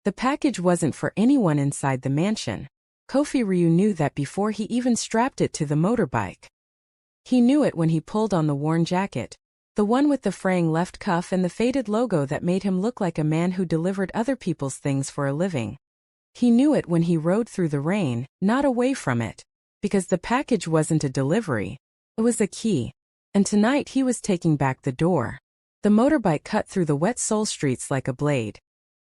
The package wasn't for anyone inside the mansion. Kofi Ryu knew that before he even strapped it to the motorbike. He knew it when he pulled on the worn jacket, the one with the fraying left cuff and the faded logo that made him look like a man who delivered other people's things for a living. He knew it when he rode through the rain, not away from it, because the package wasn't a delivery, it was a key. And tonight he was taking back the door. The motorbike cut through the wet Seoul streets like a blade.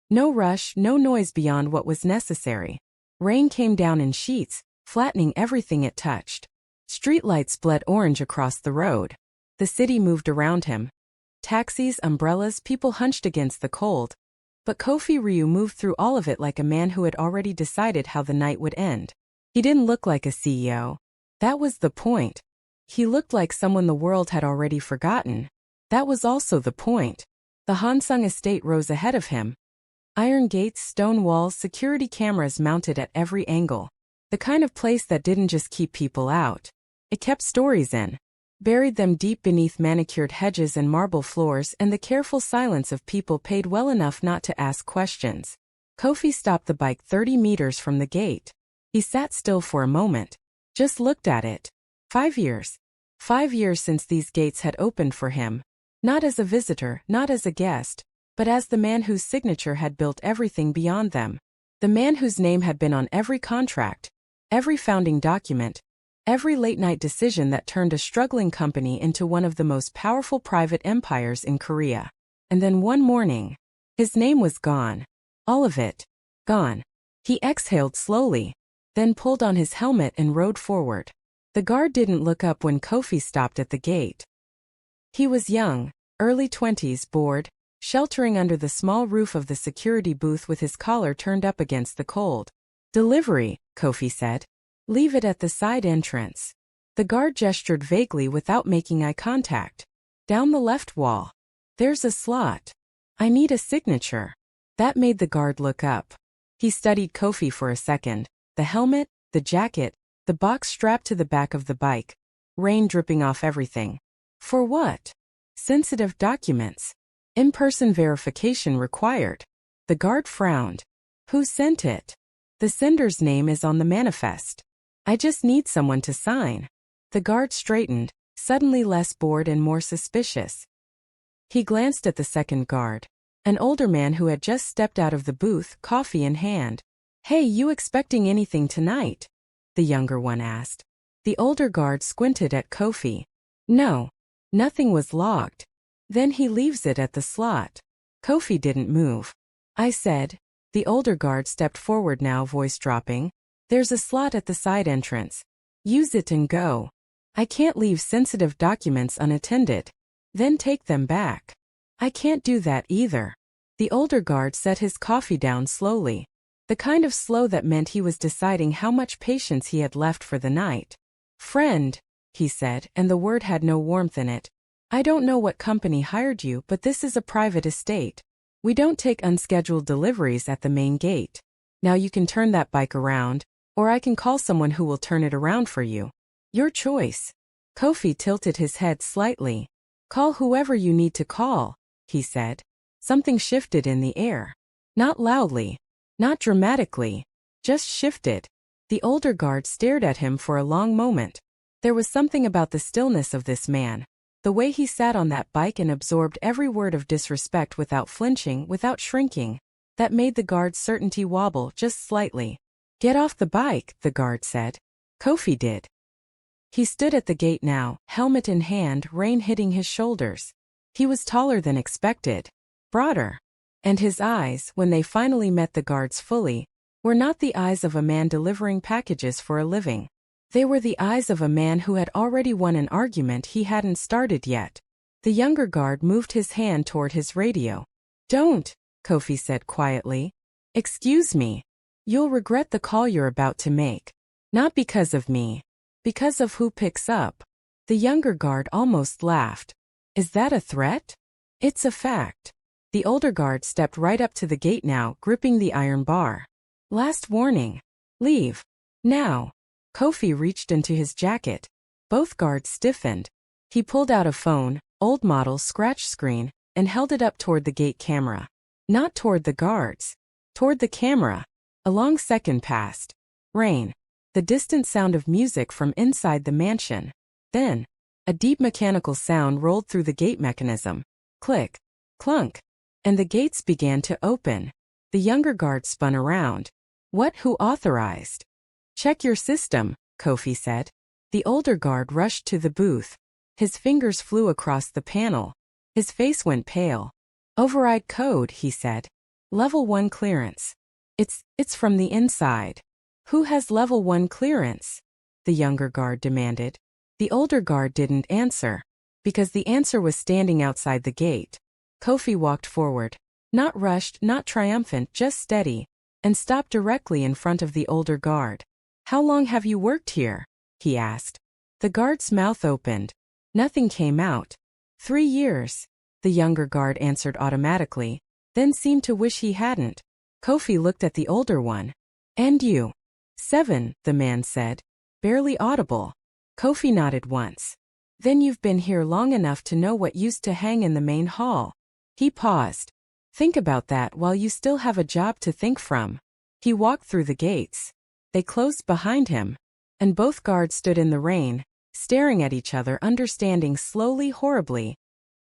No rush, no noise beyond what was necessary. Rain came down in sheets, flattening everything it touched. Streetlights bled orange across the road. The city moved around him. Taxis, umbrellas, people hunched against the cold. But Kofi Ryu moved through all of it like a man who had already decided how the night would end. He didn't look like a CEO. That was the point. He looked like someone the world had already forgotten. That was also the point. The Hansung estate rose ahead of him. Iron gates, stone walls, security cameras mounted at every angle. The kind of place that didn't just keep people out. It kept stories in. Buried them deep beneath manicured hedges and marble floors and the careful silence of people paid well enough not to ask questions. Kofi stopped the bike 30 meters from the gate. He sat still for a moment. Just looked at it. 5 years. 5 years since these gates had opened for him. Not as a visitor, not as a guest, but as the man whose signature had built everything beyond them. The man whose name had been on every contract, every founding document, every late-night decision that turned a struggling company into one of the most powerful private empires in Korea. And then one morning, his name was gone. All of it. Gone. He exhaled slowly, then pulled on his helmet and rode forward. The guard didn't look up when Kofi stopped at the gate. He was young, early 20s, bored, sheltering under the small roof of the security booth with his collar turned up against the cold. "Delivery," Kofi said. "Leave it at the side entrance." The guard gestured vaguely without making eye contact. "Down the left wall. There's a slot. I need a signature." That made the guard look up. He studied Kofi for a second. The helmet, the jacket, the box strapped to the back of the bike. Rain dripping off everything. For what? Sensitive documents. In-person verification required. The guard frowned. "Who sent it?" "The sender's name is on the manifest. I just need someone to sign." The guard straightened, suddenly less bored and more suspicious. He glanced at the second guard, an older man who had just stepped out of the booth, coffee in hand. "Hey, you expecting anything tonight?" the younger one asked. The older guard squinted at Kofi. "No. Nothing was logged." "Then he leaves it at the slot." Kofi didn't move. "I said." The older guard stepped forward now, voice dropping. "There's a slot at the side entrance. Use it and go. I can't leave sensitive documents unattended. Then take them back." "I can't do that either." The older guard set his coffee down slowly. The kind of slow that meant he was deciding how much patience he had left for the night. "Friend," he said, and the word had no warmth in it. "I don't know what company hired you, but this is a private estate. We don't take unscheduled deliveries at the main gate. Now you can turn that bike around, or I can call someone who will turn it around for you. Your choice." Kofi tilted his head slightly. "Call whoever you need to call," he said. Something shifted in the air. Not loudly. Not dramatically. Just shifted. The older guard stared at him for a long moment. There was something about the stillness of this man. The way he sat on that bike and absorbed every word of disrespect without flinching, without shrinking, that made the guard's certainty wobble just slightly. "Get off the bike," the guard said. Kofi did. He stood at the gate now, helmet in hand, rain hitting his shoulders. He was taller than expected. Broader. And his eyes, when they finally met the guard's fully, were not the eyes of a man delivering packages for a living. They were the eyes of a man who had already won an argument he hadn't started yet. The younger guard moved his hand toward his radio. "Don't," Kofi said quietly. "Excuse me. You'll regret the call you're about to make. Not because of me. Because of who picks up." The younger guard almost laughed. "Is that a threat?" "It's a fact." The older guard stepped right up to the gate now, gripping the iron bar. "Last warning. Leave. Now." Kofi reached into his jacket. Both guards stiffened. He pulled out a phone, old model scratch screen, and held it up toward the gate camera. Not toward the guards. Toward the camera. A long second passed. Rain. The distant sound of music from inside the mansion. Then, a deep mechanical sound rolled through the gate mechanism. Click. Clunk. And the gates began to open. The younger guard spun around. What? Who authorized? Check your system, Kofi said. The older guard rushed to the booth. His fingers flew across the panel. His face went pale. Override code, he said. Level 1 clearance. It's from the inside. Who has level 1 clearance? The younger guard demanded. The older guard didn't answer, because the answer was standing outside the gate. Kofi walked forward. Not rushed, not triumphant, just steady, and stopped directly in front of the older guard. How long have you worked here? He asked. The guard's mouth opened. Nothing came out. 3 years. The younger guard answered automatically, then seemed to wish he hadn't. Kofi looked at the older one. And you? 7, the man said, barely audible. Kofi nodded once. Then you've been here long enough to know what used to hang in the main hall. He paused. Think about that while you still have a job to think from. He walked through the gates. They closed behind him. And both guards stood in the rain, staring at each other, understanding slowly, horribly,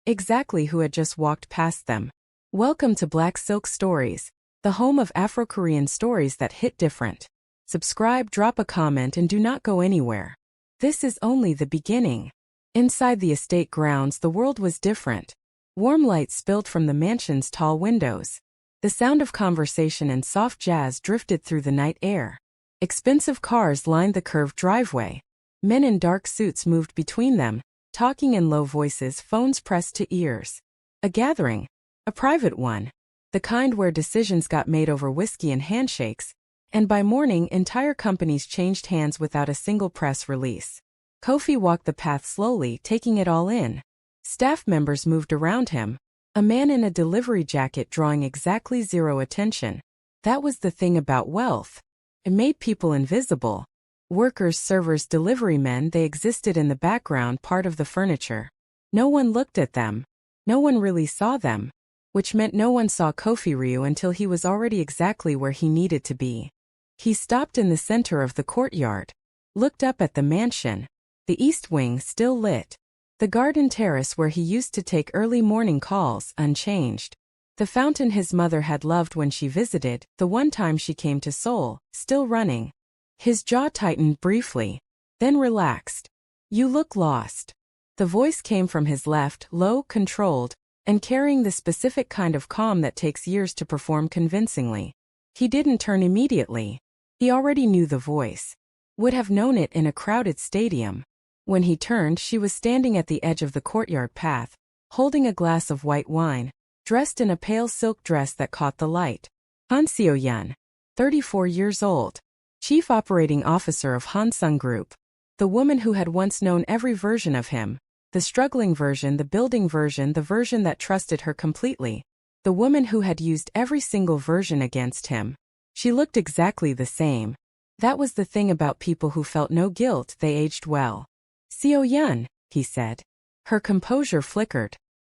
exactly who had just walked past them. Welcome to Black Silk Stories, the home of Afro-Korean stories that hit different. Subscribe, drop a comment, and do not go anywhere. This is only the beginning. Inside the estate grounds, the world was different. Warm light spilled from the mansion's tall windows. The sound of conversation and soft jazz drifted through the night air. Expensive cars lined the curved driveway. Men in dark suits moved between them, talking in low voices, phones pressed to ears. A gathering. A private one. The kind where decisions got made over whiskey and handshakes, and by morning entire companies changed hands without a single press release. Kofi walked the path slowly, taking it all in. Staff members moved around him. A man in a delivery jacket drawing exactly zero attention. That was the thing about wealth. It made people invisible. Workers, servers, delivery men, they existed in the background, part of the furniture. No one looked at them. No one really saw them. Which meant no one saw Kofi Ryu until he was already exactly where he needed to be. He stopped in the center of the courtyard. Looked up at the mansion. The east wing still lit. The garden terrace where he used to take early morning calls, unchanged. The fountain his mother had loved when she visited, the one time she came to Seoul, still running. His jaw tightened briefly, then relaxed. You look lost. The voice came from his left, low, controlled, and carrying the specific kind of calm that takes years to perform convincingly. He didn't turn immediately. He already knew the voice. Would have known it in a crowded stadium. When he turned, she was standing at the edge of the courtyard path, holding a glass of white wine, dressed in a pale silk dress that caught the light. Han Seo-yeon, 34 years old. Chief Operating Officer of Hansung Group. The woman who had once known every version of him. The struggling version, the building version, the version that trusted her completely. The woman who had used every single version against him. She looked exactly the same. That was the thing about people who felt no guilt, they aged well. Seo-yeon, he said. Her composure flickered.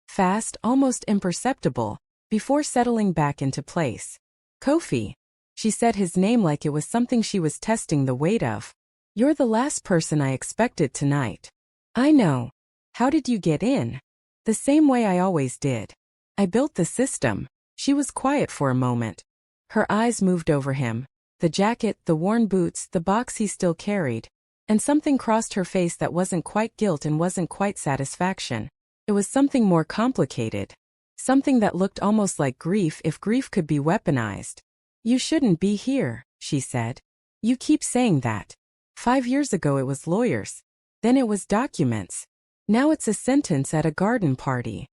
Fast, almost imperceptible, before settling back into place. Kofi. She said his name like it was something she was testing the weight of. You're the last person I expected tonight. I know. How did you get in? The same way I always did. I built the system. She was quiet for a moment. Her eyes moved over him. The jacket, the worn boots, the box he still carried. And something crossed her face that wasn't quite guilt and wasn't quite satisfaction. It was something more complicated. Something that looked almost like grief if grief could be weaponized. You shouldn't be here, she said. You keep saying that. 5 years ago it was lawyers. Then it was documents. Now it's a sentence at a garden party.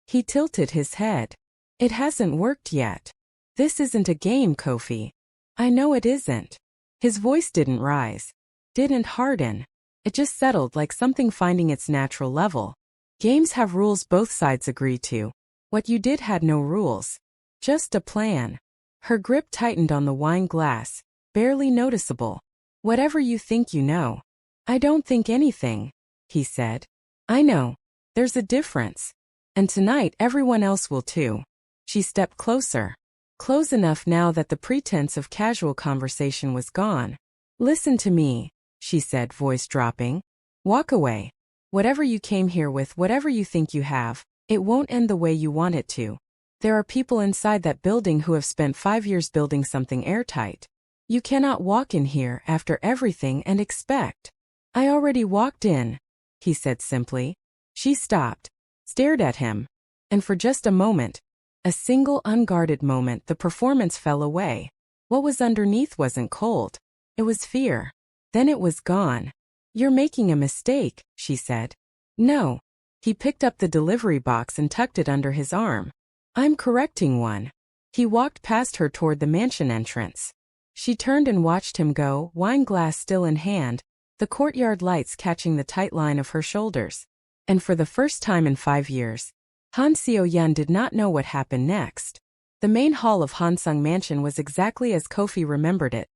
He tilted his head. It hasn't worked yet. This isn't a game, Kofi. I know it isn't. His voice didn't rise. Didn't harden. It just settled like something finding its natural level. Games have rules both sides agree to. What you did had no rules. Just a plan. Her grip tightened on the wine glass, barely noticeable. Whatever you think you know. I don't think anything, he said. I know. There's a difference. And tonight everyone else will too. She stepped closer. close enough now that the pretense of casual conversation was gone. Listen to me, she said, voice dropping. Walk away. Whatever you came here with, whatever you think you have, it won't end the way you want it to. There are people inside that building who have spent 5 years building something airtight. You cannot walk in here after everything and expect. I already walked in, he said simply. She stopped, stared at him, and for just a moment, a single unguarded moment, the performance fell away. What was underneath wasn't cold. It was fear. Then it was gone. You're making a mistake, she said. No. He picked up the delivery box and tucked it under his arm. I'm correcting one. He walked past her toward the mansion entrance. She turned and watched him go, wine glass still in hand, the courtyard lights catching the tight line of her shoulders. And for the first time in 5 years, Han Seo-yeon did not know what happened next. The main hall of Hansung Mansion was exactly as Kofi remembered it.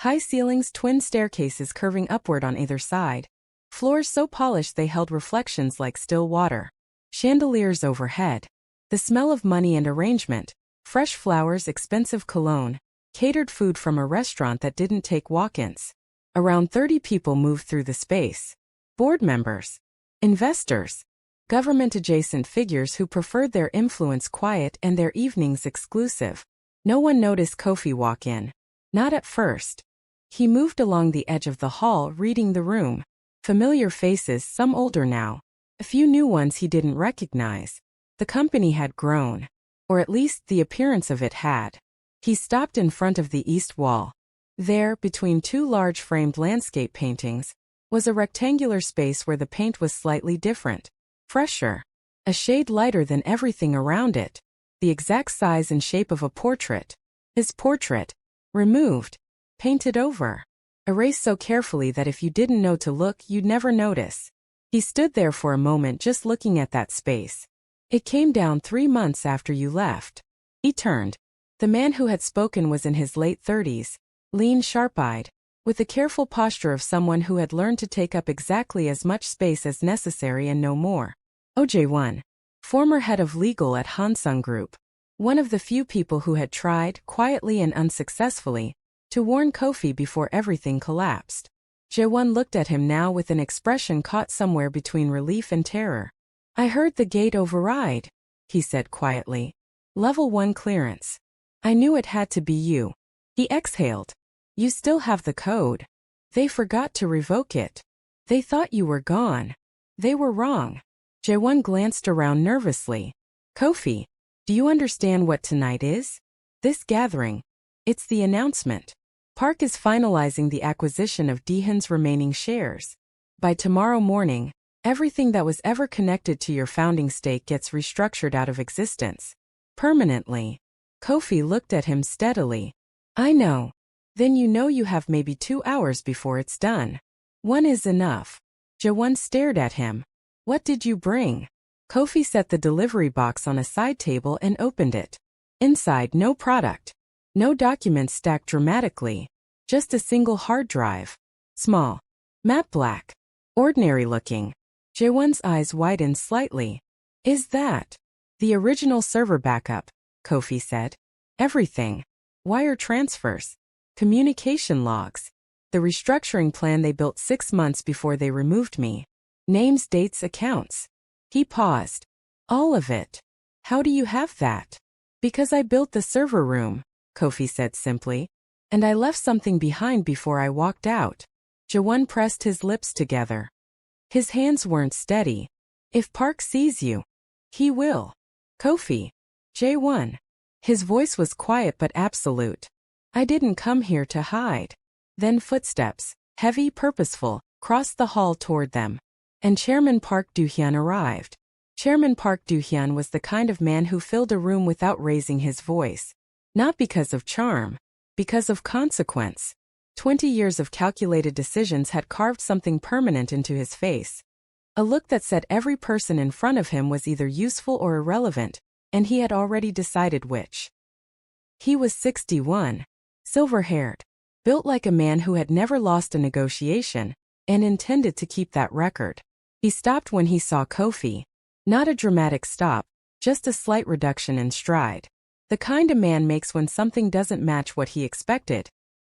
High ceilings, twin staircases curving upward on either side. Floors so polished they held reflections like still water. Chandeliers overhead. The smell of money and arrangement. Fresh flowers, expensive cologne. Catered food from a restaurant that didn't take walk-ins. Around 30 people moved through the space. Board members. Investors. Government-adjacent figures who preferred their influence quiet and their evenings exclusive. No one noticed Kofi walk in. Not at first. He moved along the edge of the hall, reading the room. Familiar faces, some older now. A few new ones he didn't recognize. The company had grown. Or at least the appearance of it had. He stopped in front of the east wall. There, between two large framed landscape paintings, was a rectangular space where the paint was slightly different. Fresher. A shade lighter than everything around it. The exact size and shape of a portrait. His portrait. Removed. Painted over. Erased so carefully that if you didn't know to look, you'd never notice. He stood there for a moment just looking at that space. It came down 3 months after you left. He turned. The man who had spoken was in his late 30s, lean, sharp-eyed, with the careful posture of someone who had learned to take up exactly as much space as necessary and no more. OJ1, former head of legal at Hansung Group, one of the few people who had tried, quietly and unsuccessfully, to warn Kofi before everything collapsed. Jae-won looked at him now with an expression caught somewhere between relief and terror. I heard the gate override, he said quietly. Level 1 clearance. I knew it had to be you. He exhaled. You still have the code. They forgot to revoke it. They thought you were gone. They were wrong. Jae-won glanced around nervously. Kofi, do you understand what tonight is? This gathering. It's the announcement. Park is finalizing the acquisition of Daehan's remaining shares. By tomorrow morning, everything that was ever connected to your founding stake gets restructured out of existence. Permanently. Kofi looked at him steadily. I know. Then you know you have maybe 2 hours before it's done. 1 is enough. Jae-won stared at him. What did you bring? Kofi set the delivery box on a side table and opened it. Inside, no product. No documents stacked dramatically. Just a single hard drive. Small. Matte black. Ordinary looking. Jae-won's eyes widened slightly. Is that the original server backup? Kofi said. Everything. Wire transfers. Communication logs. The restructuring plan they built 6 months before they removed me. Names, dates, accounts. He paused. All of it. How do you have that? Because I built the server room, Kofi said simply. And I left something behind before I walked out. Jae-won pressed his lips together. His hands weren't steady. If Park sees you, he will. Kofi. Jae-won. His voice was quiet but absolute. I didn't come here to hide. Then footsteps, heavy, purposeful, crossed the hall toward them. And Chairman Park Do-hyun arrived. Chairman Park Do-hyun was the kind of man who filled a room without raising his voice. Not because of charm. Because of consequence. 20 years of calculated decisions had carved something permanent into his face. A look that said every person in front of him was either useful or irrelevant, and he had already decided which. He was 61, silver-haired, built like a man who had never lost a negotiation, and intended to keep that record. He stopped when he saw Kofi. Not a dramatic stop, just a slight reduction in stride. The kind a man makes when something doesn't match what he expected,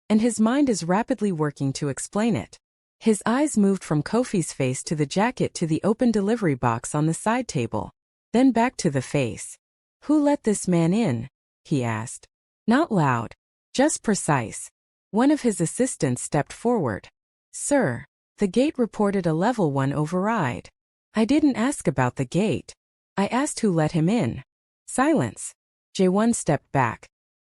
and his mind is rapidly working to explain it. His eyes moved from Kofi's face to the jacket to the open delivery box on the side table, then back to the face. "Who let this man in?" he asked. Not loud, just precise. One of his assistants stepped forward. "Sir, the gate reported a level 1 override." "I didn't ask about the gate. I asked who let him in." Silence. Jae-won stepped back.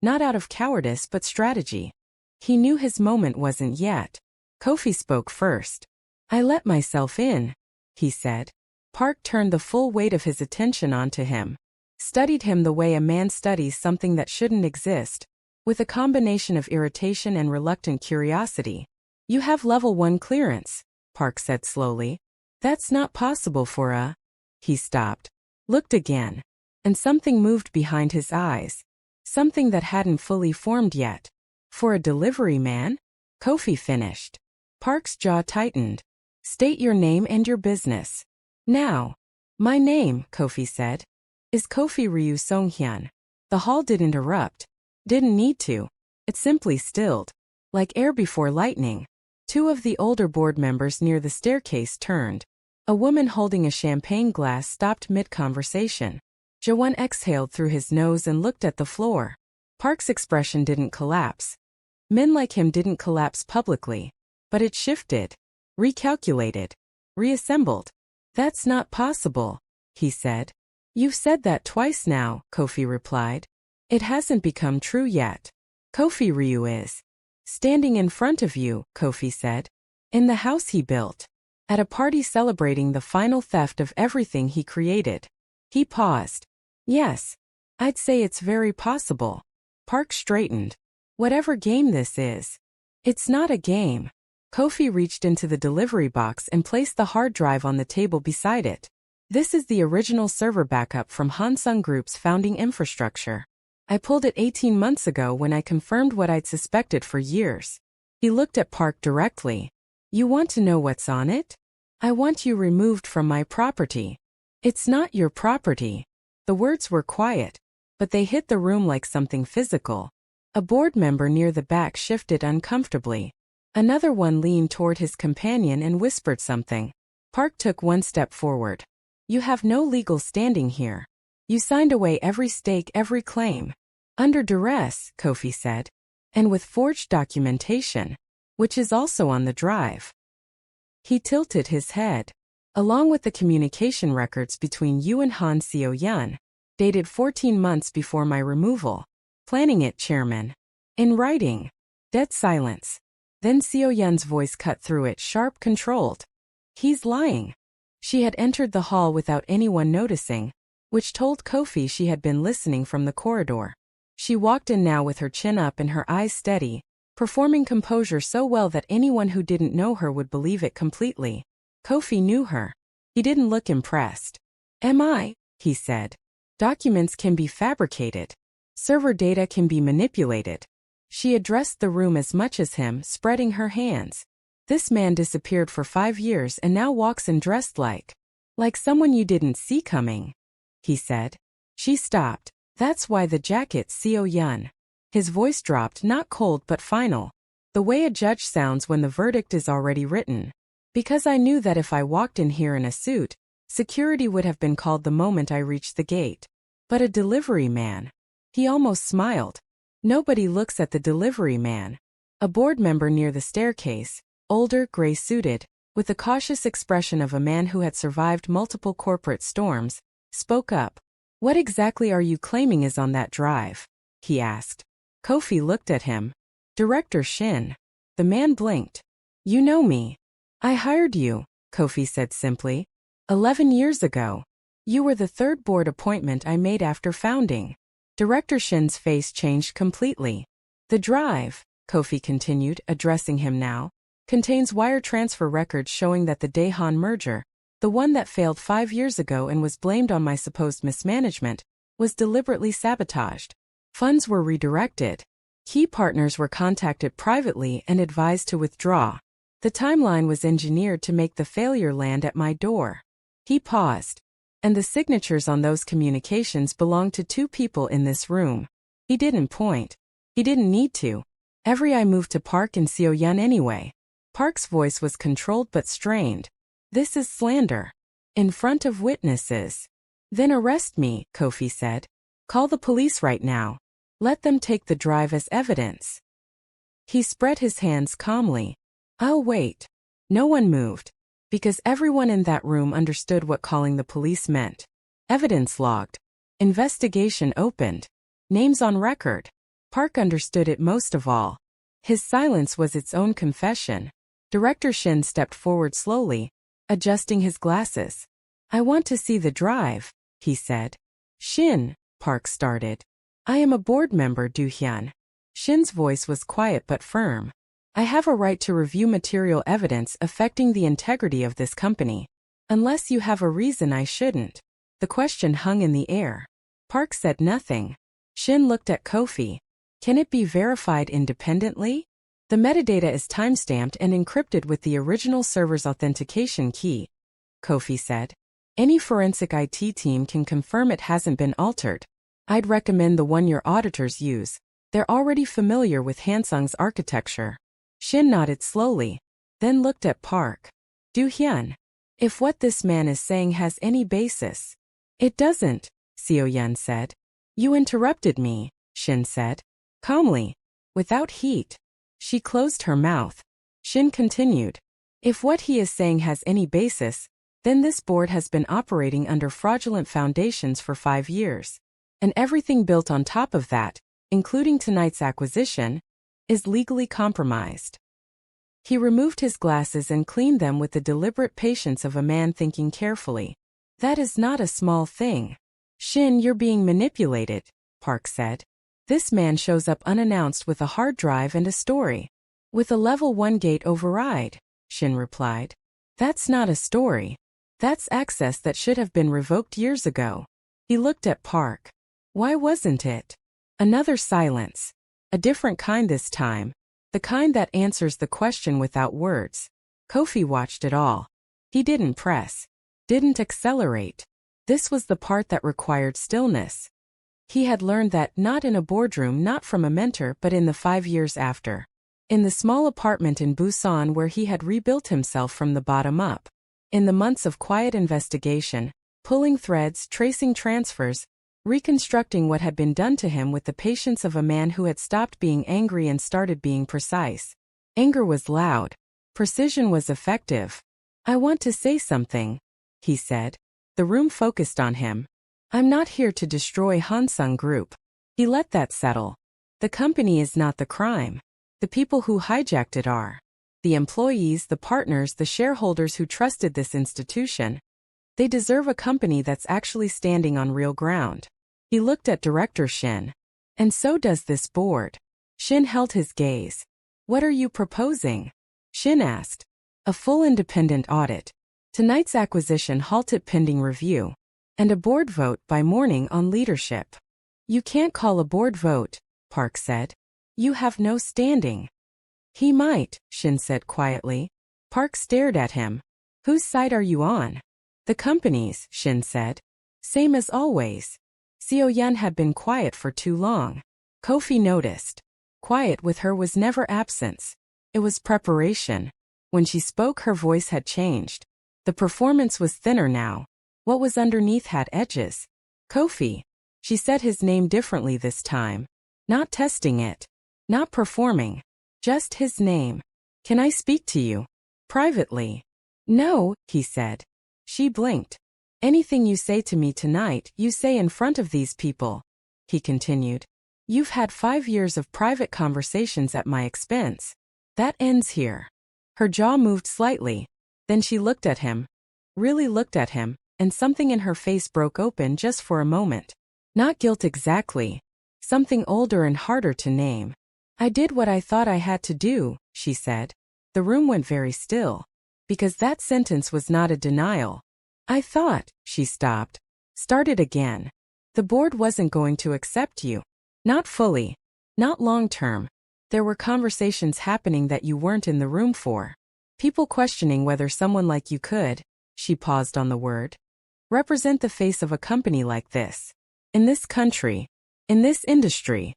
Not out of cowardice but strategy. He knew his moment wasn't yet. Kofi spoke first. "I let myself in," he said. Park turned the full weight of his attention onto him. Studied him the way a man studies something that shouldn't exist, with a combination of irritation and reluctant curiosity. "You have level 1 clearance," Park said slowly. "That's not possible for a—" He stopped. Looked again. And something moved behind his eyes. Something that hadn't fully formed yet. "For a delivery man?" Kofi finished. Park's jaw tightened. "State your name and your business." "Now." "My name," Kofi said, "is Kofi Ryu Songhyun." The hall didn't erupt. Didn't need to. It simply stilled. Like air before lightning. Two of the older board members near the staircase turned. A woman holding a champagne glass stopped mid-conversation. Jae-won exhaled through his nose and looked at the floor. Park's expression didn't collapse. Men like him didn't collapse publicly. But it shifted. Recalculated. Reassembled. "That's not possible," he said. "You've said that twice now," Kofi replied. "It hasn't become true yet." "Kofi Ryu is standing in front of you," Kofi said. "In the house he built. At a party celebrating the final theft of everything he created." He paused. "Yes. I'd say it's very possible." Park straightened. "Whatever game this is." "It's not a game." Kofi reached into the delivery box and placed the hard drive on the table beside it. "This is the original server backup from Hansung Group's founding infrastructure. I pulled it 18 months ago when I confirmed what I'd suspected for years." He looked at Park directly. "You want to know what's on it? I want you removed from my property." "It's not your property." The words were quiet, but they hit the room like something physical. A board member near the back shifted uncomfortably. Another one leaned toward his companion and whispered something. Park took one step forward. "You have no legal standing here. You signed away every stake, every claim." "Under duress," Kofi said. "And with forged documentation, which is also on the drive." He tilted his head. "Along with the communication records between you and Han Seo-yeon, dated 14 months before my removal. Planning it, Chairman." "In writing." Dead silence. Then Seo-yeon's voice cut through it, sharp, controlled. "He's lying." She had entered the hall without anyone noticing, which told Kofi she had been listening from the corridor. She walked in now with her chin up and her eyes steady, performing composure so well that anyone who didn't know her would believe it completely. Kofi knew her. He didn't look impressed. "Am I?" he said. "Documents can be fabricated. Server data can be manipulated." She addressed the room as much as him, spreading her hands. "This man disappeared for 5 years and now walks in dressed like someone you didn't see coming," he said. She stopped. "That's why the jacket, Seo-yeon." His voice dropped, not cold but final. The way a judge sounds when the verdict is already written. "Because I knew that if I walked in here in a suit, security would have been called the moment I reached the gate. But a delivery man." He almost smiled. "Nobody looks at the delivery man." A board member near the staircase, older, gray-suited, with the cautious expression of a man who had survived multiple corporate storms, spoke up. "What exactly are you claiming is on that drive?" he asked. Kofi looked at him. "Director Shin." The man blinked. "You know me." "I hired you," Kofi said simply. 11 years ago. You were the third board appointment I made after founding." Director Shin's face changed completely. "The drive," Kofi continued, addressing him now, "contains wire transfer records showing that the Daehan merger, the one that failed 5 years ago and was blamed on my supposed mismanagement, was deliberately sabotaged. Funds were redirected. Key partners were contacted privately and advised to withdraw. The timeline was engineered to make the failure land at my door." He paused. And the signatures on those communications belonged to two people in this room. He didn't point. He didn't need to. Every eye moved to Park and Seo-yeon anyway. Park's voice was controlled but strained. This is slander. In front of witnesses. Then arrest me, Kofi said. Call the police right now. Let them take the drive as evidence. He spread his hands calmly. I'll wait. No one moved. Because everyone in that room understood what calling the police meant. Evidence logged. Investigation opened. Names on record. Park understood it most of all. His silence was its own confession. Director Shin stepped forward slowly, adjusting his glasses. I want to see the drive, he said. Shin, Park started. I am a board member, Do-hyun. Shin's voice was quiet but firm. I have a right to review material evidence affecting the integrity of this company. Unless you have a reason I shouldn't. The question hung in the air. Park said nothing. Shin looked at Kofi. Can it be verified independently? The metadata is timestamped and encrypted with the original server's authentication key, Kofi said. Any forensic IT team can confirm it hasn't been altered. I'd recommend the one your auditors use. They're already familiar with Hansung's architecture. Shin nodded slowly, then looked at Park. Do-hyun, if what this man is saying has any basis. It doesn't, Seo-yeon said. You interrupted me, Shin said. Calmly, without heat. She closed her mouth. Shin continued. If what he is saying has any basis, then this board has been operating under fraudulent foundations for 5 years. And everything built on top of that, including tonight's acquisition, is legally compromised. He removed his glasses and cleaned them with the deliberate patience of a man thinking carefully. That is not a small thing. Shin, you're being manipulated, Park said. This man shows up unannounced with a hard drive and a story. With a level 1 gate override, Shin replied. That's not a story. That's access that should have been revoked years ago. He looked at Park. Why wasn't it? Another silence. A different kind this time. The kind that answers the question without words. Kofi watched it all. He didn't press. Didn't accelerate. This was the part that required stillness. He had learned that not in a boardroom, not from a mentor, but in the 5 years after. In the small apartment in Busan where he had rebuilt himself from the bottom up. In the months of quiet investigation, pulling threads, tracing transfers, reconstructing what had been done to him with the patience of a man who had stopped being angry and started being precise. Anger was loud. Precision was effective. I want to say something, he said. The room focused on him. I'm not here to destroy Hansung Group. He let that settle. The company is not the crime. The people who hijacked it are. The employees, the partners, the shareholders who trusted this institution. They deserve a company that's actually standing on real ground. He looked at Director Shin. And so does this board. Shin held his gaze. What are you proposing? Shin asked. A full independent audit. Tonight's acquisition halted pending review. And a board vote by morning on leadership. You can't call a board vote, Park said. You have no standing. He might, Shin said quietly. Park stared at him. Whose side are you on? The company's, Shin said. Same as always. Seo-yeon had been quiet for too long. Kofi noticed. Quiet with her was never absence. It was preparation. When she spoke, her voice had changed. The performance was thinner now. What was underneath had edges. Kofi. She said his name differently this time. Not testing it. Not performing. Just his name. Can I speak to you? Privately. No, he said. She blinked. Anything you say to me tonight, you say in front of these people, he continued. You've had 5 years of private conversations at my expense. That ends here. Her jaw moved slightly. Then she looked at him. Really looked at him, and something in her face broke open just for a moment. Not guilt exactly. Something older and harder to name. I did what I thought I had to do, she said. The room went very still. Because that sentence was not a denial. I thought, she stopped. Started again. The board wasn't going to accept you. Not fully. Not long term. There were conversations happening that you weren't in the room for. People questioning whether someone like you could. She paused on the word. represent the face of a company like this? In this country? In this industry?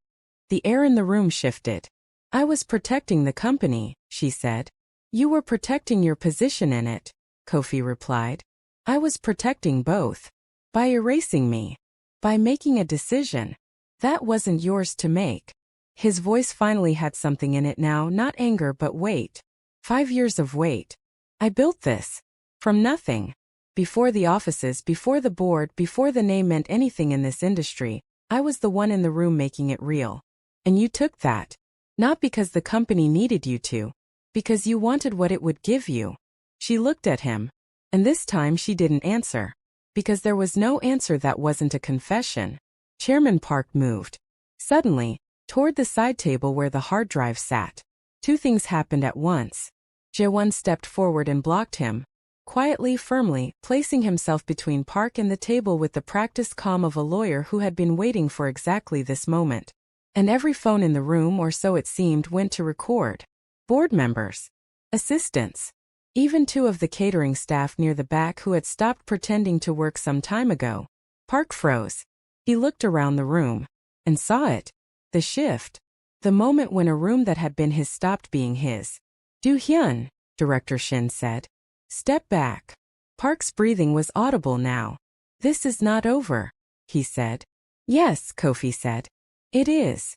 The air in the room shifted. I was protecting the company, she said. You were protecting your position in it, Kofi replied. I was protecting both. By erasing me. By making a decision. That wasn't yours to make. His voice finally had something in it now, not anger but weight. 5 years of weight. I built this. From nothing. Before the offices, before the board, before the name meant anything in this industry, I was the one in the room making it real. And you took that. Not because the company needed you to. Because you wanted what it would give you. She looked at him. And this time she didn't answer. Because there was no answer that wasn't a confession. Chairman Park moved. Suddenly, toward the side table where the hard drive sat. 2 things happened at once. Jaewon stepped forward and blocked him. Quietly, firmly, placing himself between Park and the table with the practiced calm of a lawyer who had been waiting for exactly this moment. And every phone in the room, or so it seemed, went to record. Board members. Assistants. Even 2 of the catering staff near the back who had stopped pretending to work some time ago. Park froze. He looked around the room. And saw it. The shift. The moment when a room that had been his stopped being his. Do-hyun, Director Shin said. Step back. Park's breathing was audible now. This is not over, he said. Yes, Kofi said. It is.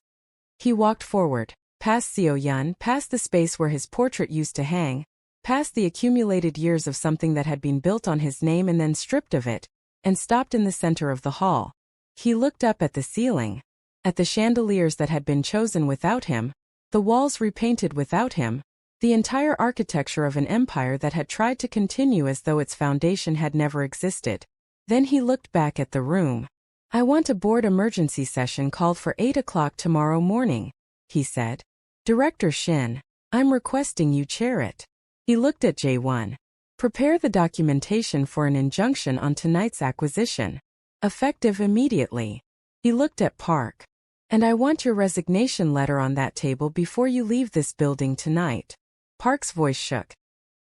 He walked forward, past Seo-yun, past the space where his portrait used to hang, past the accumulated years of something that had been built on his name and then stripped of it, and stopped in the center of the hall. He looked up at the ceiling, at the chandeliers that had been chosen without him, the walls repainted without him, the entire architecture of an empire that had tried to continue as though its foundation had never existed. Then he looked back at the room. I want a board emergency session called for 8 o'clock tomorrow morning, he said. Director Shin, I'm requesting you chair it. He looked at Jae-won. Prepare the documentation for an injunction on tonight's acquisition. Effective immediately. He looked at Park. And I want your resignation letter on that table before you leave this building tonight. Park's voice shook.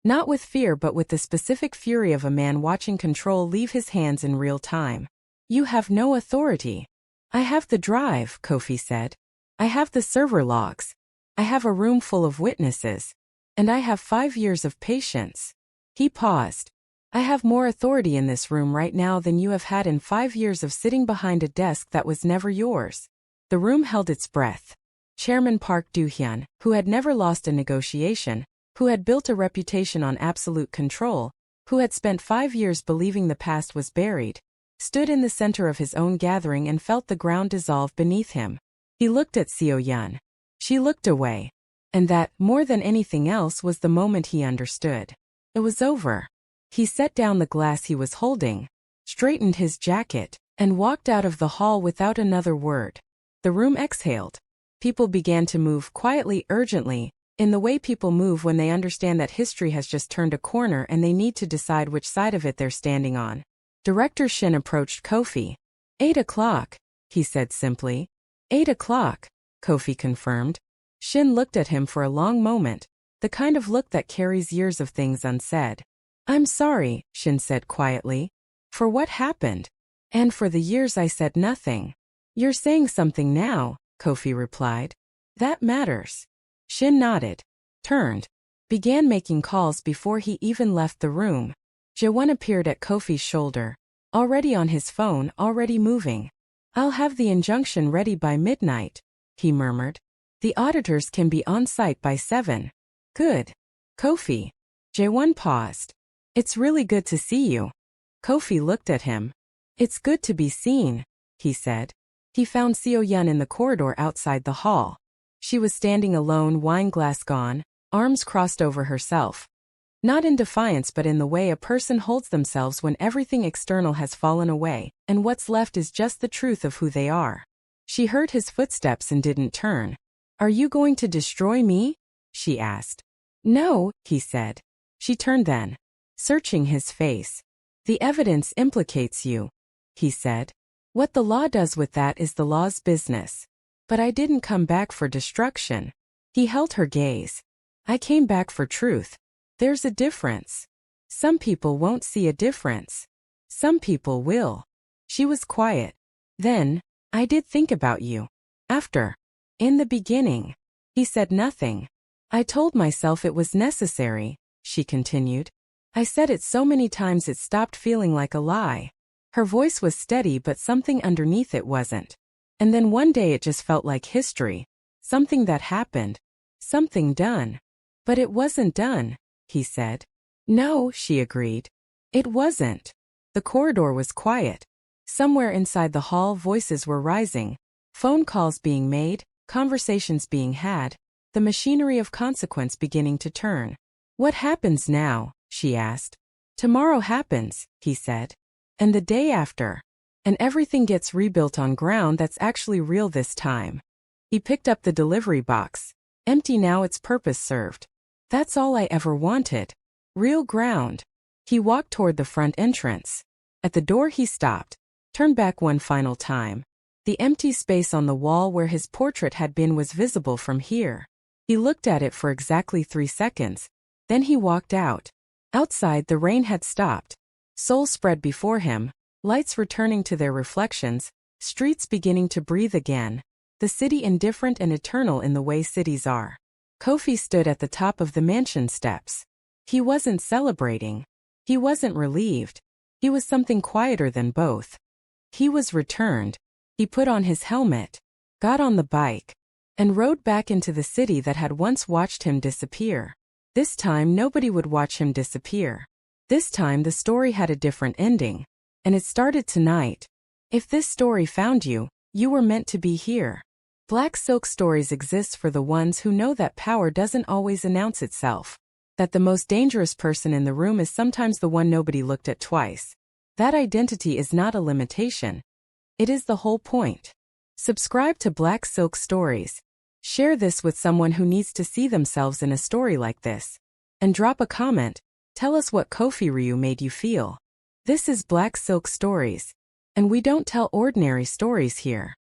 Not with fear but with the specific fury of a man watching control leave his hands in real time. You have no authority. I have the drive, Kofi said. I have the server logs. I have a room full of witnesses. And I have 5 years of patience. He paused. I have more authority in this room right now than you have had in 5 years of sitting behind a desk that was never yours. The room held its breath. Chairman Park Do-hyun, who had never lost a negotiation, who had built a reputation on absolute control, who had spent 5 years believing the past was buried, stood in the center of his own gathering and felt the ground dissolve beneath him. He looked at Seo-yun. She looked away. And that, more than anything else, was the moment he understood. It was over. He set down the glass he was holding, straightened his jacket, and walked out of the hall without another word. The room exhaled. People began to move quietly, urgently, in the way people move when they understand that history has just turned a corner and they need to decide which side of it they're standing on. Director Shin approached Kofi. 8 o'clock, he said simply. 8 o'clock, Kofi confirmed. Shin looked at him for a long moment, the kind of look that carries years of things unsaid. I'm sorry, Shin said quietly. For what happened? And for the years I said nothing. You're saying something now, Kofi replied. That matters. Shin nodded, turned, began making calls before he even left the room. Jaewon appeared at Kofi's shoulder, already on his phone, already moving. I'll have the injunction ready by midnight, he murmured. The auditors can be on site by 7. Good. Kofi. Jaewon paused. It's really good to see you. Kofi looked at him. It's good to be seen, he said. He found Seo-yun in the corridor outside the hall. She was standing alone, wine glass gone, arms crossed over herself. Not in defiance but in the way a person holds themselves when everything external has fallen away, and what's left is just the truth of who they are. She heard his footsteps and didn't turn. Are you going to destroy me? She asked. No, he said. She turned then, searching his face. The evidence implicates you, he said. What the law does with that is the law's business. But I didn't come back for destruction. He held her gaze. I came back for truth. There's a difference. Some people won't see a difference. Some people will. She was quiet. Then, I did think about you. After. In the beginning. He said nothing. I told myself it was necessary, she continued. I said it so many times it stopped feeling like a lie. Her voice was steady but something underneath it wasn't. And then one day it just felt like history. Something that happened. Something done. But it wasn't done, he said. No, she agreed. It wasn't. The corridor was quiet. Somewhere inside the hall voices were rising. Phone calls being made, conversations being had, the machinery of consequence beginning to turn. What happens now? She asked. Tomorrow happens, he said. And the day after. And everything gets rebuilt on ground that's actually real this time. He picked up the delivery box. Empty now, its purpose served. That's all I ever wanted. Real ground. He walked toward the front entrance. At the door he stopped, turned back one final time. The empty space on the wall where his portrait had been was visible from here. He looked at it for exactly 3 seconds. Then he walked out. Outside the rain had stopped. Soul spread before him, lights returning to their reflections, streets beginning to breathe again. The city indifferent and eternal in the way cities are. Kofi stood at the top of the mansion steps. He wasn't celebrating. He wasn't relieved. He was something quieter than both. He was returned. He put on his helmet, got on the bike, and rode back into the city that had once watched him disappear. This time nobody would watch him disappear. This time the story had a different ending. And it started tonight. If this story found you, you were meant to be here. Black Silk Stories exists for the ones who know that power doesn't always announce itself. That the most dangerous person in the room is sometimes the one nobody looked at twice. That identity is not a limitation. It is the whole point. Subscribe to Black Silk Stories. Share this with someone who needs to see themselves in a story like this. And drop a comment. Tell us what Kofi Ryu made you feel. This is Black Silk Stories. And we don't tell ordinary stories here.